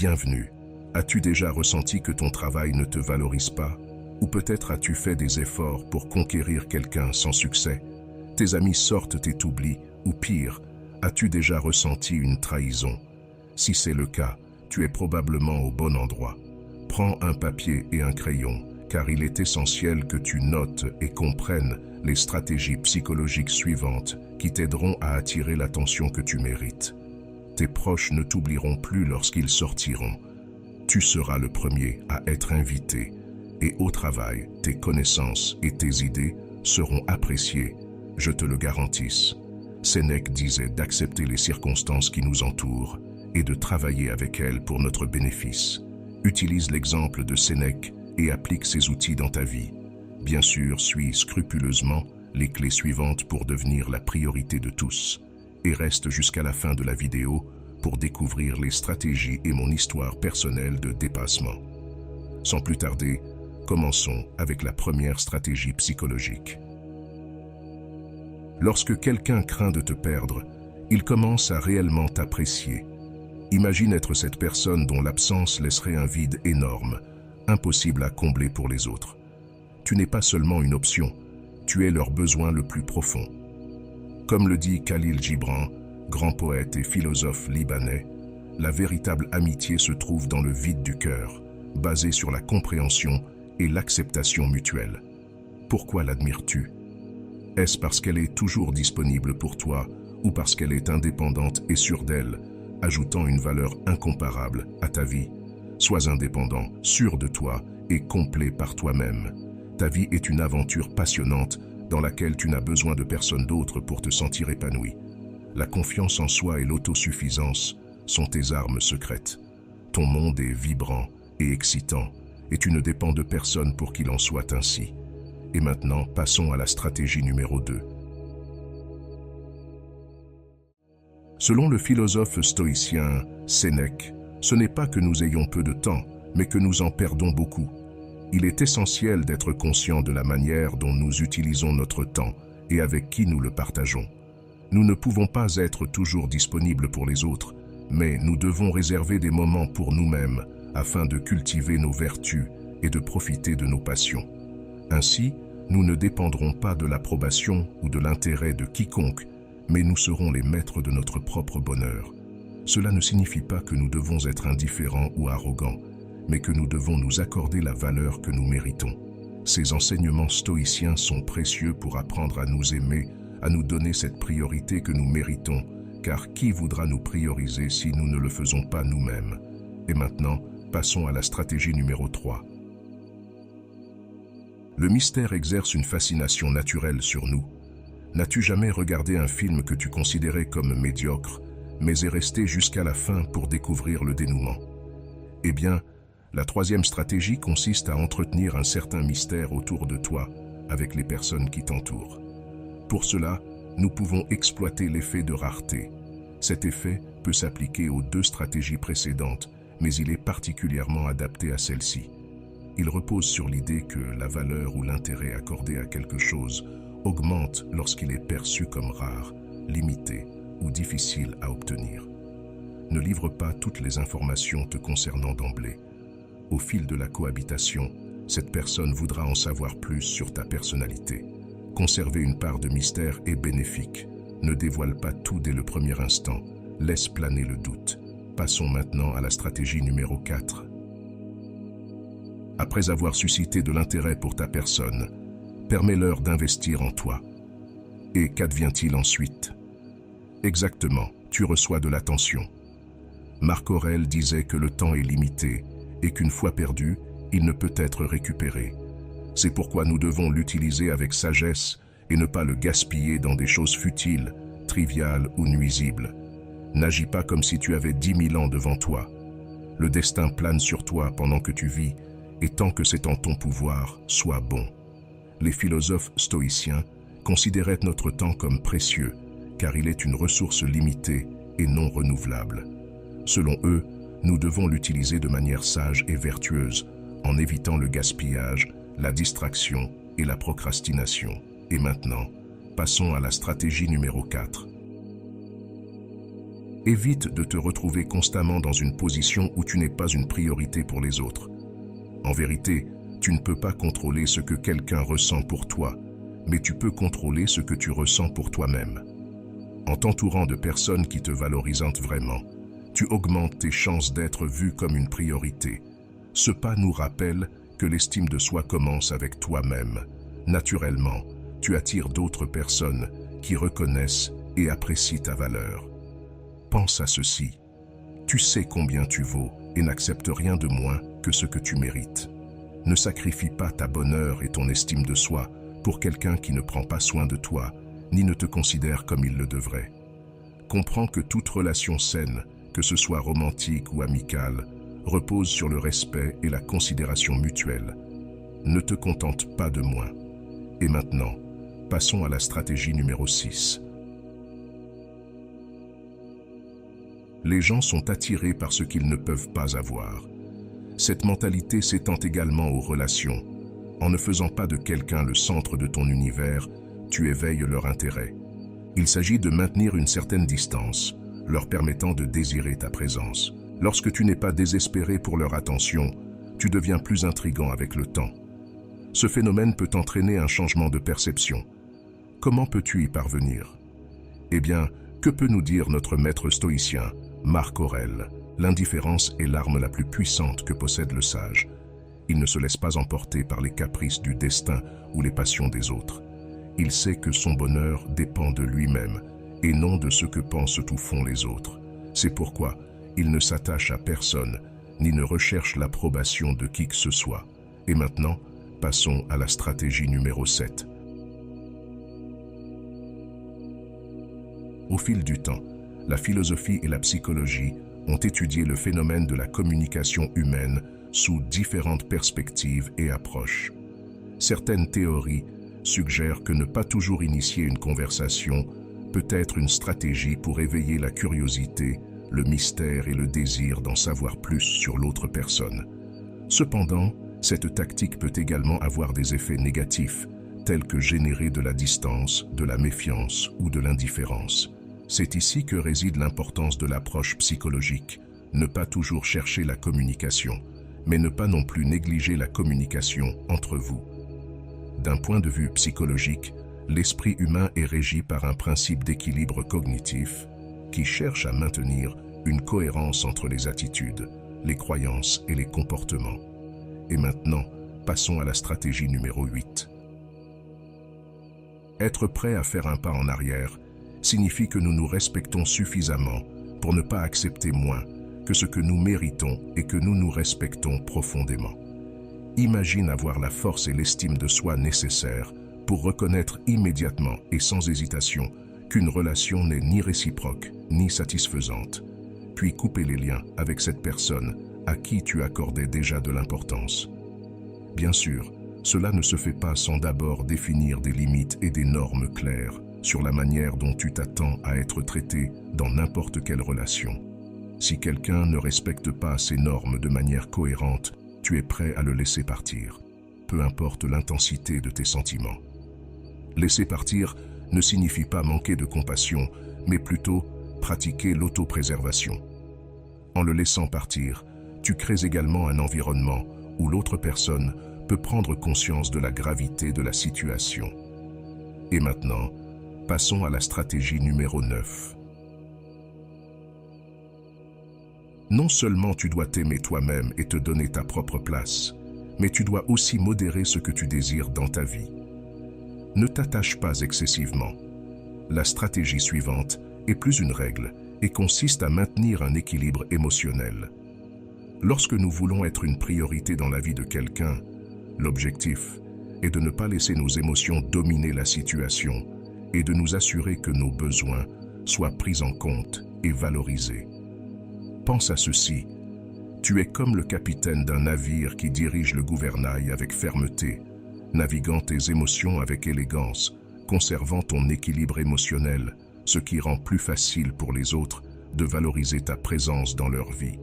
Bienvenue. As-tu déjà ressenti que ton travail ne te valorise pas? Ou peut-être as-tu fait des efforts pour conquérir quelqu'un sans succès? Tes amis sortent et t'oublient, ou pire, as-tu déjà ressenti une trahison? Si c'est le cas, tu es probablement au bon endroit. Prends un papier et un crayon, car il est essentiel que tu notes et comprennes les stratégies psychologiques suivantes qui t'aideront à attirer l'attention que tu mérites. Tes proches ne t'oublieront plus lorsqu'ils sortiront. Tu seras le premier à être invité. Et au travail, tes connaissances et tes idées seront appréciées, je te le garantisse. Sénèque disait d'accepter les circonstances qui nous entourent et de travailler avec elles pour notre bénéfice. Utilise l'exemple de Sénèque et applique ces outils dans ta vie. Bien sûr, suis scrupuleusement les clés suivantes pour devenir la priorité de tous. Et reste jusqu'à la fin de la vidéo pour découvrir les stratégies et mon histoire personnelle de dépassement. Sans plus tarder, commençons avec la première stratégie psychologique. Lorsque quelqu'un craint de te perdre, il commence à réellement t'apprécier. Imagine être cette personne dont l'absence laisserait un vide énorme, impossible à combler pour les autres. Tu n'es pas seulement une option, tu es leur besoin le plus profond. Comme le dit Khalil Gibran, grand poète et philosophe libanais, la véritable amitié se trouve dans le vide du cœur, basée sur la compréhension et l'acceptation mutuelle. Pourquoi l'admires-tu? Est-ce parce qu'elle est toujours disponible pour toi ou parce qu'elle est indépendante et sûre d'elle, ajoutant une valeur incomparable à ta vie? Sois indépendant, sûr de toi et complet par toi-même. Ta vie est une aventure passionnante dans laquelle tu n'as besoin de personne d'autre pour te sentir épanoui. La confiance en soi et l'autosuffisance sont tes armes secrètes. Ton monde est vibrant et excitant, et tu ne dépends de personne pour qu'il en soit ainsi. Et maintenant, passons à la stratégie numéro 2. Selon le philosophe stoïcien Sénèque, ce n'est pas que nous ayons peu de temps, mais que nous en perdons beaucoup. Il est essentiel d'être conscient de la manière dont nous utilisons notre temps et avec qui nous le partageons. Nous ne pouvons pas être toujours disponibles pour les autres, mais nous devons réserver des moments pour nous-mêmes afin de cultiver nos vertus et de profiter de nos passions. Ainsi, nous ne dépendrons pas de l'approbation ou de l'intérêt de quiconque, mais nous serons les maîtres de notre propre bonheur. Cela ne signifie pas que nous devons être indifférents ou arrogants, mais que nous devons nous accorder la valeur que nous méritons. Ces enseignements stoïciens sont précieux pour apprendre à nous aimer, à nous donner cette priorité que nous méritons, car qui voudra nous prioriser si nous ne le faisons pas nous-mêmes? Et maintenant, passons à la stratégie numéro 3. Le mystère exerce une fascination naturelle sur nous. N'as-tu jamais regardé un film que tu considérais comme médiocre, mais est resté jusqu'à la fin pour découvrir le dénouement? Eh bien, la troisième stratégie consiste à entretenir un certain mystère autour de toi, avec les personnes qui t'entourent. Pour cela, nous pouvons exploiter l'effet de rareté. Cet effet peut s'appliquer aux 2 stratégies précédentes, mais il est particulièrement adapté à celle-ci. Il repose sur l'idée que la valeur ou l'intérêt accordé à quelque chose augmente lorsqu'il est perçu comme rare, limité ou difficile à obtenir. Ne livre pas toutes les informations te concernant d'emblée. Au fil de la cohabitation, cette personne voudra en savoir plus sur ta personnalité. Conserver une part de mystère est bénéfique. Ne dévoile pas tout dès le premier instant. Laisse planer le doute. Passons maintenant à la stratégie numéro 4. Après avoir suscité de l'intérêt pour ta personne, permets-leur d'investir en toi. Et qu'advient-il ensuite? Exactement, tu reçois de l'attention. Marc Aurèle disait que le temps est limité et qu'une fois perdu, il ne peut être récupéré. C'est pourquoi nous devons l'utiliser avec sagesse et ne pas le gaspiller dans des choses futiles, triviales ou nuisibles. N'agis pas comme si tu avais 10 000 ans devant toi. Le destin plane sur toi pendant que tu vis, et tant que c'est en ton pouvoir, sois bon. Les philosophes stoïciens considéraient notre temps comme précieux, car il est une ressource limitée et non renouvelable. Selon eux, nous devons l'utiliser de manière sage et vertueuse, en évitant le gaspillage, la distraction et la procrastination. Et maintenant, passons à la stratégie numéro 4. Évite de te retrouver constamment dans une position où tu n'es pas une priorité pour les autres. En vérité, tu ne peux pas contrôler ce que quelqu'un ressent pour toi, mais tu peux contrôler ce que tu ressens pour toi-même. En t'entourant de personnes qui te valorisent vraiment, tu augmentes tes chances d'être vu comme une priorité. Ce pas nous rappelle que l'estime de soi commence avec toi-même. Naturellement, tu attires d'autres personnes qui reconnaissent et apprécient ta valeur. Pense à ceci. Tu sais combien tu vaux et n'accepte rien de moins que ce que tu mérites. Ne sacrifie pas ta bonheur et ton estime de soi pour quelqu'un qui ne prend pas soin de toi, ni ne te considère comme il le devrait. Comprends que toute relation saine, que ce soit romantique ou amicale, repose sur le respect et la considération mutuelle. Ne te contente pas de moins. Et maintenant, passons à la stratégie numéro 6. Les gens sont attirés par ce qu'ils ne peuvent pas avoir. Cette mentalité s'étend également aux relations. En ne faisant pas de quelqu'un le centre de ton univers, tu éveilles leur intérêt. Il s'agit de maintenir une certaine distance, leur permettant de désirer ta présence. Lorsque tu n'es pas désespéré pour leur attention, tu deviens plus intriguant avec le temps. Ce phénomène peut entraîner un changement de perception. Comment peux-tu y parvenir? Eh bien, que peut nous dire notre maître stoïcien, Marc Aurèle? L'indifférence est l'arme la plus puissante que possède le sage. Il ne se laisse pas emporter par les caprices du destin ou les passions des autres. Il sait que son bonheur dépend de lui-même et non de ce que pensent ou font les autres. C'est pourquoi il ne s'attache à personne ni ne recherche l'approbation de qui que ce soit. Et maintenant, passons à la stratégie numéro 7. Au fil du temps, la philosophie et la psychologie ont étudié le phénomène de la communication humaine sous différentes perspectives et approches. Certaines théories suggèrent que ne pas toujours initier une conversation peut être une stratégie pour éveiller la curiosité, le mystère et le désir d'en savoir plus sur l'autre personne. Cependant, cette tactique peut également avoir des effets négatifs, tels que générer de la distance, de la méfiance ou de l'indifférence. C'est ici que réside l'importance de l'approche psychologique. Ne pas toujours chercher la communication, mais ne pas non plus négliger la communication entre vous. D'un point de vue psychologique, l'esprit humain est régi par un principe d'équilibre cognitif qui cherche à maintenir une cohérence entre les attitudes, les croyances et les comportements. Et maintenant, passons à la stratégie numéro 8. Être prêt à faire un pas en arrière signifie que nous nous respectons suffisamment pour ne pas accepter moins que ce que nous méritons et que nous nous respectons profondément. Imagine avoir la force et l'estime de soi nécessaires pour reconnaître immédiatement et sans hésitation qu'une relation n'est ni réciproque ni satisfaisante, puis couper les liens avec cette personne à qui tu accordais déjà de l'importance. Bien sûr, cela ne se fait pas sans d'abord définir des limites et des normes claires sur la manière dont tu t'attends à être traité dans n'importe quelle relation. Si quelqu'un ne respecte pas ces normes de manière cohérente, tu es prêt à le laisser partir, peu importe l'intensité de tes sentiments. Laisser partir ne signifie pas manquer de compassion, mais plutôt pratiquer l'autopréservation. En le laissant partir, tu crées également un environnement où l'autre personne peut prendre conscience de la gravité de la situation. Et maintenant, passons à la stratégie numéro 9. Non seulement tu dois t'aimer toi-même et te donner ta propre place, mais tu dois aussi modérer ce que tu désires dans ta vie. Ne t'attache pas excessivement. La stratégie suivante est plus une règle et consiste à maintenir un équilibre émotionnel. Lorsque nous voulons être une priorité dans la vie de quelqu'un, l'objectif est de ne pas laisser nos émotions dominer la situation et de nous assurer que nos besoins soient pris en compte et valorisés. Pense à ceci, tu es comme le capitaine d'un navire qui dirige le gouvernail avec fermeté, naviguant tes émotions avec élégance, conservant ton équilibre émotionnel, ce qui rend plus facile pour les autres de valoriser ta présence dans leur vie.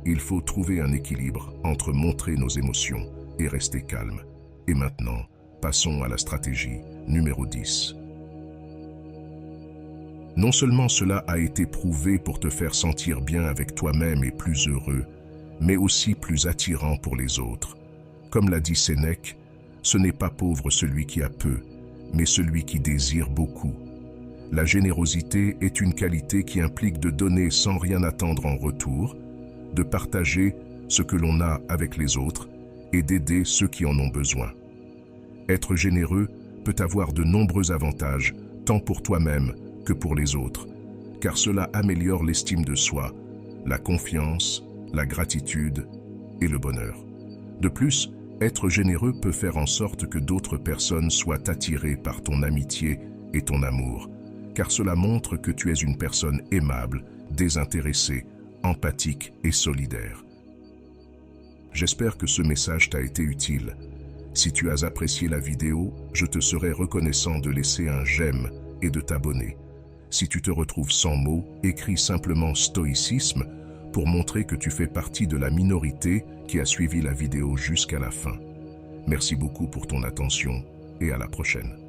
Il faut trouver un équilibre entre montrer nos émotions et rester calme. Et maintenant, passons à la stratégie numéro 10. Non seulement cela a été prouvé pour te faire sentir bien avec toi-même et plus heureux, mais aussi plus attirant pour les autres. Comme l'a dit Sénèque, ce n'est pas pauvre celui qui a peu, mais celui qui désire beaucoup. La générosité est une qualité qui implique de donner sans rien attendre en retour, de partager ce que l'on a avec les autres et d'aider ceux qui en ont besoin. Être généreux peut avoir de nombreux avantages, tant pour toi-même que pour les autres, car cela améliore l'estime de soi, la confiance, la gratitude et le bonheur. De plus, être généreux peut faire en sorte que d'autres personnes soient attirées par ton amitié et ton amour, car cela montre que tu es une personne aimable, désintéressée, empathique et solidaire. J'espère que ce message t'a été utile. Si tu as apprécié la vidéo, je te serai reconnaissant de laisser un j'aime et de t'abonner. Si tu te retrouves sans mots, écris simplement stoïcisme pour montrer que tu fais partie de la minorité qui a suivi la vidéo jusqu'à la fin. Merci beaucoup pour ton attention et à la prochaine.